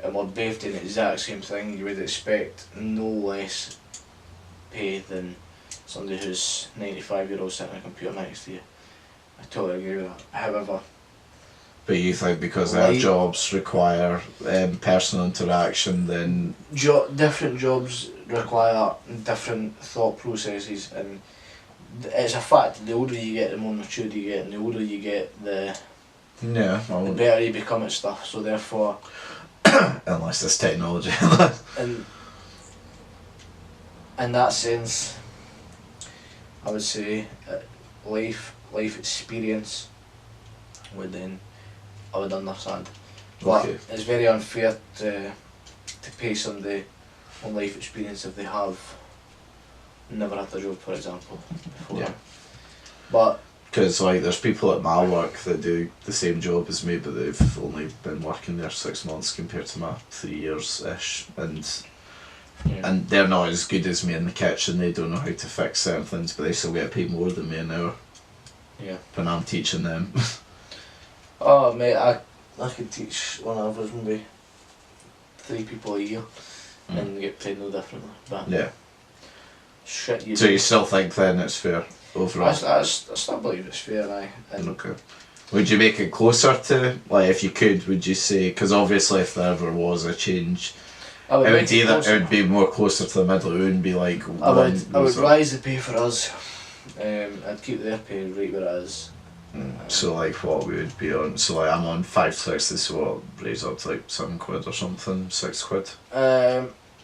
and we're both doing the exact same thing, you would expect no less pay than somebody who's 95-year-old sitting at a computer next to you. I totally agree with that. However, But you think because their jobs require personal interaction, then different jobs require different thought processes, and it's a fact, the older you get the more mature you get, and the older you get the better you become at stuff, so therefore unless it's technology. and in that sense I would say life experience I would understand. But Okay. it's very unfair to pay somebody on life experience if they have never had a job, for example, before. Yeah. But Because like there's people at my work that do the same job as me, but they've only been working there 6 months compared to my 3 years ish, and they're not as good as me in the kitchen. They don't know how to fix certain things, but they still get paid more than me an hour. Yeah. When I'm teaching them. oh mate, I could teach one of us maybe 3 people a year and get paid no differently. But yeah. shit you So do. you still think then it's fair overall? I still believe it's fair, aye. And Okay. Would you make it closer to, like, if you could, would you say, because obviously if there ever was a change, I would it make would either, closer. it would be more closer to the middle, it wouldn't be like I would goes up. rise the pay for us. I'd keep their pay right where it is. So like what we would be on, so like I'm on 560, so what, raise up to like £7 or something, £6.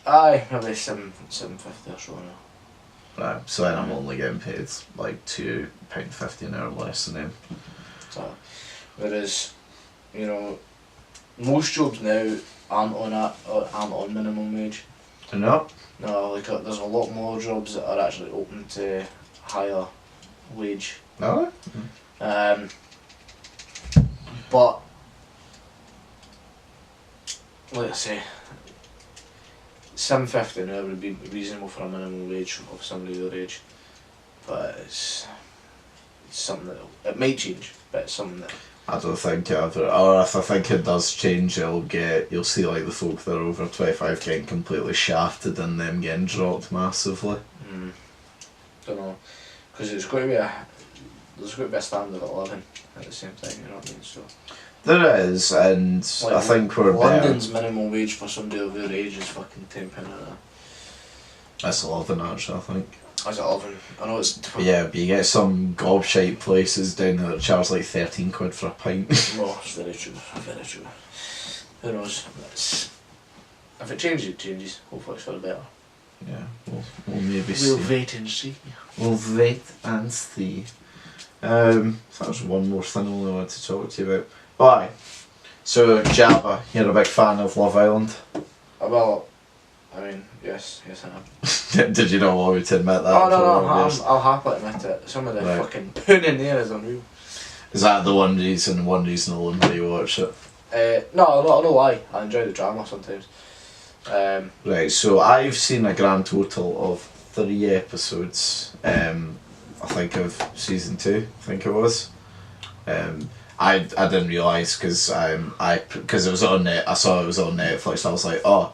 Aye, maybe £7.50 or so now. Right, so then I'm only getting paid like £2.50 an hour less than them. So, whereas, you know, most jobs now aren't on minimum wage. No? No, like there's a lot more jobs that are actually open to higher wage. No? But like I say, £7.50 an hour would be reasonable for a minimum wage of somebody your age. But it's something that it might change, but it's something that I don't think it ever, or if I think it does change, you'll see like the folk that are over 25 getting completely shafted and them getting dropped massively. don't know, because there's got to be a standard of living at the same time. You know what I mean? So There is, and like, I think we're London's better. minimum wage for somebody of your age is fucking £10 an hour. That's 11 actually, I think. I was at 11. I know it's. Yeah, but you get some gobshite places down there that charge like £13 for a pint. Well, it's very true. Very true. Who knows? If it changes, it changes. Hopefully it's for the better. Yeah, we'll maybe see. We'll wait and see. We'll wait and see. So that was one more thing I only wanted to talk to you about. Bye. So Jabba, you're a big fan of Love Island. Well, I mean, yes, I am. Did you not want me to admit that? Oh no, for no, all of this? I'll happily admit it. Some of the Right. fucking poon in there is unreal. Is that the one reason alone why you watch it? No, I know why. I enjoy the drama sometimes. Right, so I've seen a grand total of 3 episodes, I think of season 2, I think it was. I didn't realise because it was on net, I saw it was on Netflix, I was like, oh,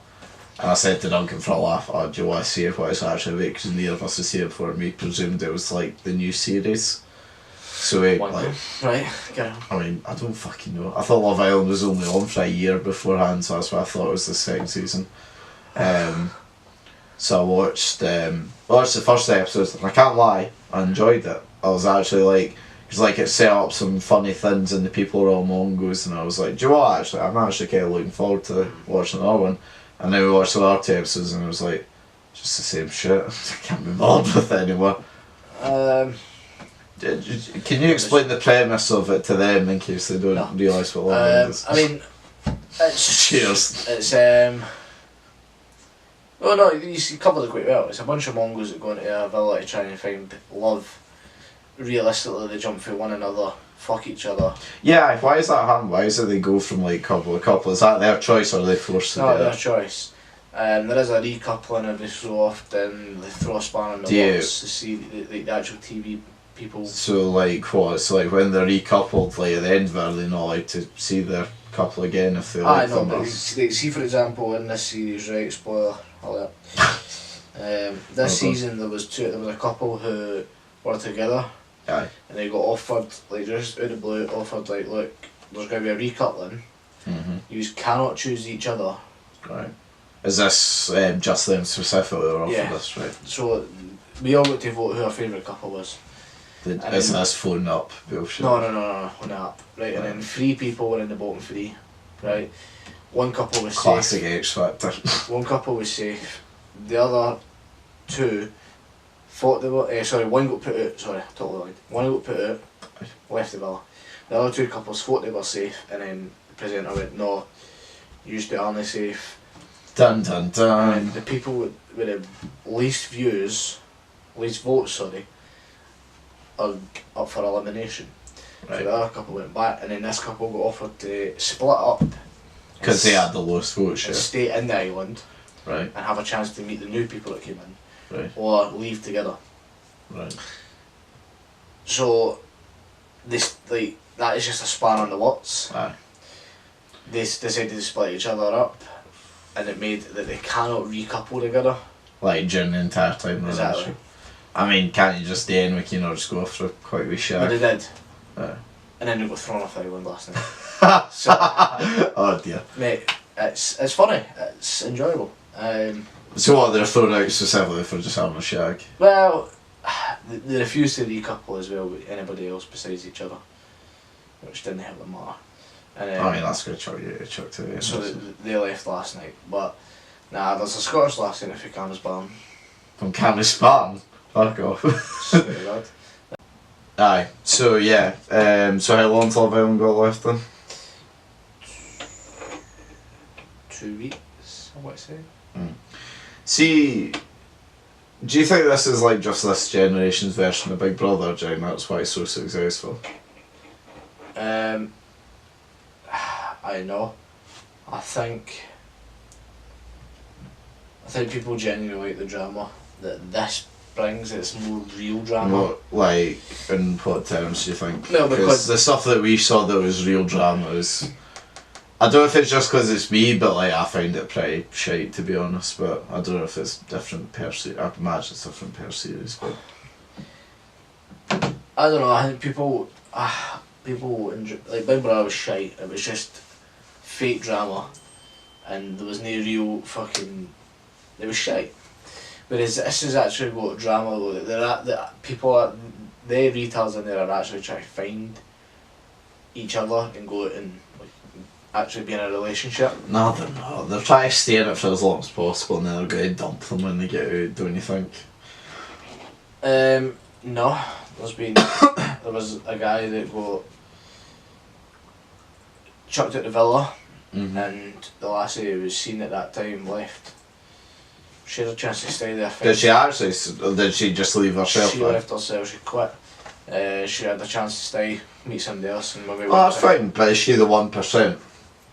and I said to Duncan for a laugh, oh, do you want to see what it's actually about? Because neither of us had seen it before, and we presumed it was like the new series. So like, right, get on. I mean, I don't fucking know. I thought Love Island was only on for a year beforehand, so that's why I thought it was the second season. So I watched the first episode, and I can't lie, I enjoyed it. I was actually like, because like it set up some funny things, and the people are all Mongols, and I was like, do you know what? Actually, I'm actually kind of looking forward to watching another one. And then we watched the other 2 episodes, and it was like, just the same shit. I can't be bothered with it anymore. Can you explain the premise of it to them in case they don't realise what Love Island is? I mean, it's Cheers. It's well, no, you covered it quite well. It's a bunch of Mongols that go into a villa to try and find love. Realistically, they jump through one another, fuck each other. Yeah, why is that happening? Why is it they go from like couple to couple? Is that their choice or are they forced to do Not their it? choice. There is a recoupling every so often. They throw a spanner in the works to see the actual TV people. So like what? So like when they're recoupled, like at the end of it, are they not allowed to see their couple again if they like know, them? but see for example in this series, right? Spoiler alert. This season there was a couple who were together. Aye. And they got offered, like just out of the blue, offered like, look, there's going to be a recoupling. You cannot choose each other. Right. Is this just them specifically or offered this, right? So we all got to vote who our favourite couple was. Is this phone up bullshit? No, on the app. Right, and then 3 people were in the bottom 3. Right. One couple was Classic safe. X Factor. One couple was safe. The other 2 thought they were. One got put out. Sorry, totally lied. One got put out, left the villa. The other 2 couples thought they were safe, and then the presenter went, "No, you two aren't safe." Dun dun dun. And the people with the least votes, are up for elimination. Right. So the other couple went back, and then this couple got offered to split up. Because they had the lowest votes, and yeah. stay in the island, Right. and have a chance to meet the new people that came in. Right. Or leave together. Right. So that is just a span on the works. Aye. They decided to split each other up, and it made that they cannot recouple together. like during the entire time. Exactly. I mean, can't you just day in week, you know, just go for quite a wee shag? But they did. Yeah. And then they got thrown off the island last night. So, oh dear. mate, it's funny. It's enjoyable. So what, they're thrown out specifically for just having a shag? Well, they refused to recouple as well with anybody else besides each other, which didn't help them matter. And, I mean, that's good, chuck too. Yeah, so they left last night. But nah, there's a Scottish lassie in a few cameras barn. From Spartan? Fuck off. Swear to God. Aye, so yeah, so how long till Allan got left then? 2 weeks, I want to say. See, do you think this is like just this generation's version of Big Brother, Jane? That's why it's so successful? I know. I think people genuinely like the drama that this brings. It's more real drama. What, like, in what terms do you think? No, because the stuff that we saw that was real drama is... I don't know if it's just because it's me, but like I find it pretty shite, to be honest. But I don't know if it's different per series. I imagine it's different per series, but I don't know. I think people enjoy, like Big Brother was shite. It was just fake drama, and there was no real fucking. It was shite. Whereas this is actually what drama. The retards in there are actually trying to find each other and go out and actually be in a relationship. no, they're not. They're trying to stay in it for as long as possible, and then they're going to dump them when they get out. Don't you think? No. There was a guy that got chucked at the villa, and the lassie who was seen at that time left. She had a chance to stay there. Did she actually? Or did she just leave herself? She left herself. She quit. She had a chance to stay, meet somebody else, and maybe. Oh, that's fine. But is she the 1%?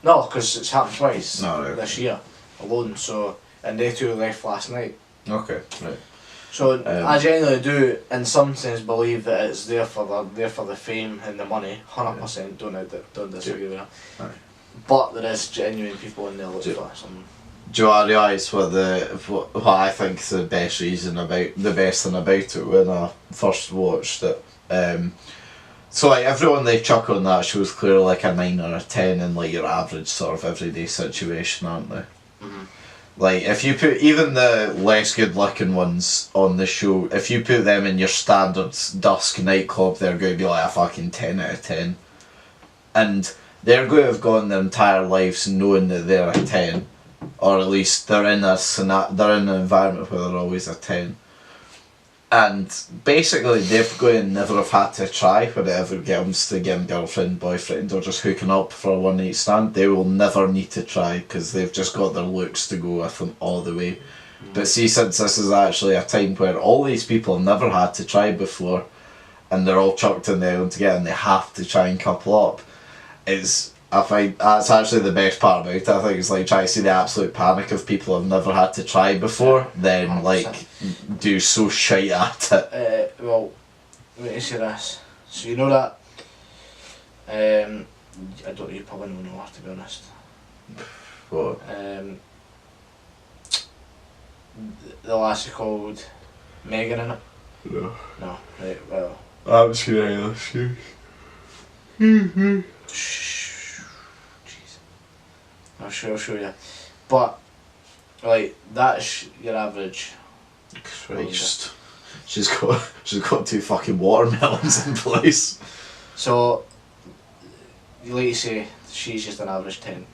No, because it's happened twice Right. this year alone. So, and they two left last night. Okay, right. So I genuinely do, in some sense, believe that it's there for the fame and the money. 100%. Don't disagree with that. Aye. But there is genuine people in there looking for something. Do I realise what I think is the best thing about it when I first watched it? So like everyone they chuck on that show is clearly like a 9 or a 10 in like your average sort of everyday situation, aren't they? Mm-hmm. Like if you put even the less good looking ones on the show, if you put them in your standard dusk nightclub, they're going to be like a fucking 10 out of 10. And they're going to have gone their entire lives knowing that they're a 10. Or at least they're in an environment where they're always a 10. And basically they're going to never have had to try when it ever comes to getting girlfriend, boyfriend or just hooking up for a one night stand. They will never need to try because they've just got their looks to go with them all the way. But see, since this is actually a time where all these people have never had to try before and they're all chucked in the island together and they have to try and couple up, I find that's actually the best part about it. I think it's like trying to see the absolute panic of people who've never had to try before, then 100%. like do so shite at it. Well, let me say this. So you know that. I don't. You probably don't know, to be honest. What? The lassie called Megan in it. No. No. Right. Well. I'm just gonna ask you. I'll show you. But, like, that's your average. Christ. She's got 2 fucking watermelons in place. So, you like to say, she's just an average 10.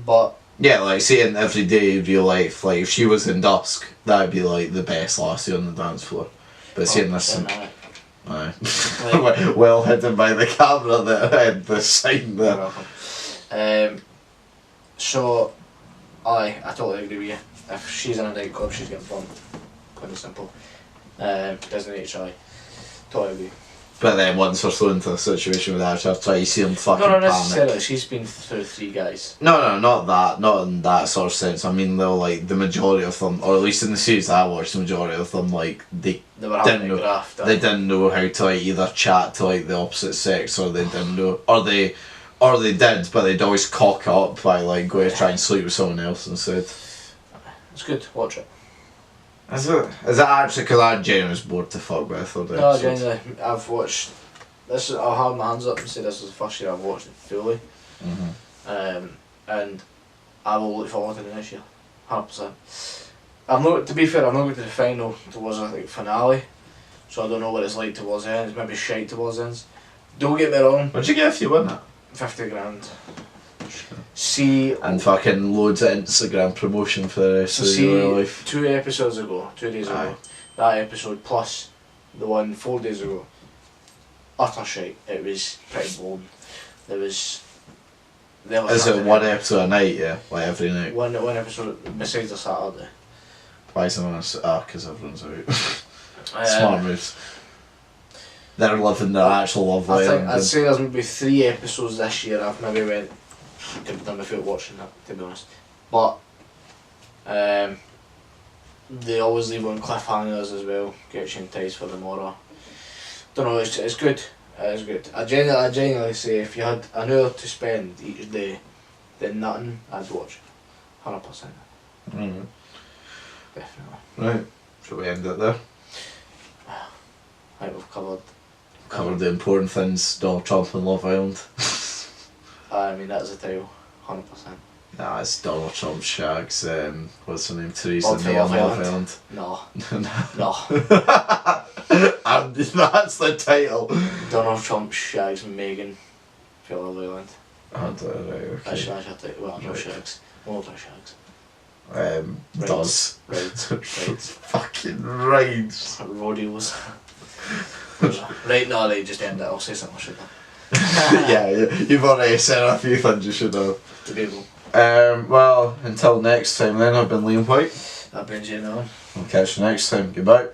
But... Yeah, like, say in everyday real life, like, if she was in Dusk, that'd be, like, the best lassie on the dance floor. But seeing this... Aye. Like, well hidden by the camera that had the sign there. So, I totally agree with you. If she's in a nightclub, she's getting bumped. Plain and simple. Doesn't need to try. Totally agree. But then once we're thrown into a situation with her, she'll try to see him fucking No, not panic. necessarily. She's been through 3 guys. No, not that. Not in that sort of sense. I mean, though, like, the majority of them, or at least in the series I watched, the majority of them, like, they were having a graft. They didn't know how to, like, either chat to, like, the opposite sex, or they didn't know, or they did, but they'd always cock up by, like, going to try and sleep with someone else instead. It's good. Watch it. Is it actually because I genuinely was bored to fuck with all the No, episodes? genuinely, I've watched. I'll have my hands up and say this was the first year I've watched it fully. And I will look forward to the next year, 100%. I'm not. To be fair, I'm not going to the final towards the finale, so I don't know what it's like towards the end. It's maybe shite towards the ends. Don't get me wrong. What'd you get if you win it? 50 grand. See. And fucking loads of Instagram promotion for the rest of your life. 2 episodes ago, 2 days ago, that episode plus the one 4 days ago. Utter shite. It was pretty bold. There was. Is it one episode a night? Yeah, like every night. One episode besides the Saturday. Why is it on because everyone's out. Smart moves. They're living their actual love life. I'd say there's maybe 3 episodes this year I've maybe went could have done without watching that, to be honest. But they always leave on cliffhangers as well, get you enticed for the more. Don't know, it's good. It is good. I genuinely say if you had an hour to spend each day, then nothing, I'd watch it. 100%. Mm. Definitely. Right, shall we end it there? I think we've Covered the important things, Donald Trump and Love Island. I mean, that's the title, 100%. Nah, it's Donald Trump shags, what's her name, Theresa Love May on Love Island. Island. No. And that's the title. Donald Trump shags Meghan for Love Island. Oh, right, okay. That's your title. Well, no Right. shags. Multiple shags. Does. Rides. Fucking rides. Rodeos. Right, no, right, just end it. I'll say something I should have. Yeah, you've already said a few things you should have. Debatable. Well, until next time then, I've been Liam Whyte. I've been Jamie Allan. We'll catch you next time. Goodbye.